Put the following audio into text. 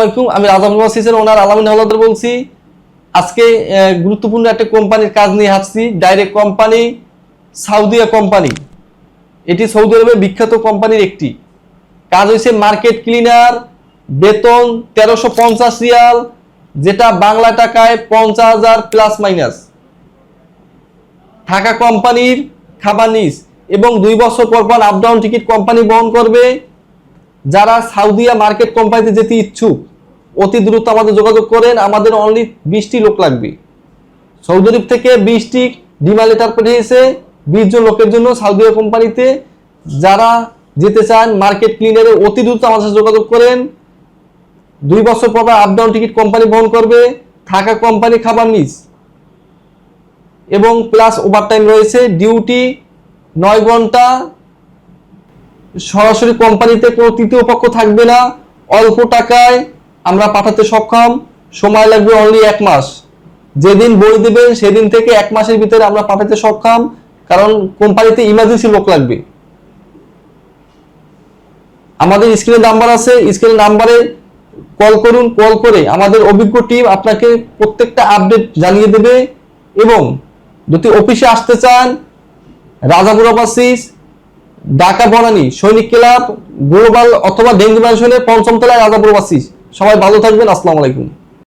আলাইকুম, আমি রাজাপুর অফিসের ওনার আলামিন হাওলাদার বলছি। আজকে গুরুত্বপূর্ণ একটা কোম্পানির কাজ নিয়ে আসছি। Direct company, Saudia company. এটি সৌদি আরবের বিখ্যাত কোম্পানির একটি। কাজ হয়েছে মার্কেট ক্লিনার, বেতন 1350 রিয়াল, যেটা বাংলা টাকায় 50,000 প্লাস মাইনাস। থাকা কোম্পানির, খাবার নিস এবং 2 বছর পর পর আপ ডাউন টিকিট কোম্পানি বহন করবে। যারা সাউদিয়া মার্কেট কোম্পানিতে যেতে ইচ্ছুক অতি দ্রুত আমাদের যোগাযোগ করেন। আমাদের অনলি 20টি লোক লাগবে। সৌদি আরব থেকে 20টি ডিমান্ড লেটার পাঠিয়েছে 20 জন লোকের জন্য সাউদিয়া কোম্পানিতে। যারা যেতে চান মার্কেট ক্লিনারে অতি দ্রুত আমাদের সাথে যোগাযোগ করেন। 2 বছর পর আপ ডাউন টিকিট কোম্পানি বহন করবে। থাকা কোম্পানি, খাবার মিস এবং প্লাস ওভারটাইম রয়েছে। ডিউটি 9 ঘন্টা। সরাসরি কোম্পানিতে কোনো তৃতীয় পক্ষ থাকবে না। অল্প টাকায় আমরা পাঠাতে সক্ষম। সময় লাগবে অনলি 1 মাস। যেদিন বই দেবেন সেদিন থেকে 1 মাসের ভিতরে আমরা পাঠাতে সক্ষম, কারণ কোম্পানিতে ইমার্জেন্সি লোক লাগবে। আমাদের স্ক্রিনে নাম্বার আছে, স্ক্রিনে নাম্বারে কল করুন। কল করে আমাদের অভিজ্ঞ টিম আপনাকে প্রত্যেকটা আপডেট জানিয়ে দেবে। এবং যদি অফিসে আসতে চান, রাজাপুর অফিস, ঢাকা বনানী সৈনিক ক্লাব, গ্লোবাল অথবা ডেঙ্গি ম্যানশনের 5ম তলায় রাজাপুর অফিস। সবাই ভালো থাকবেন। আসসালামু আলাইকুম।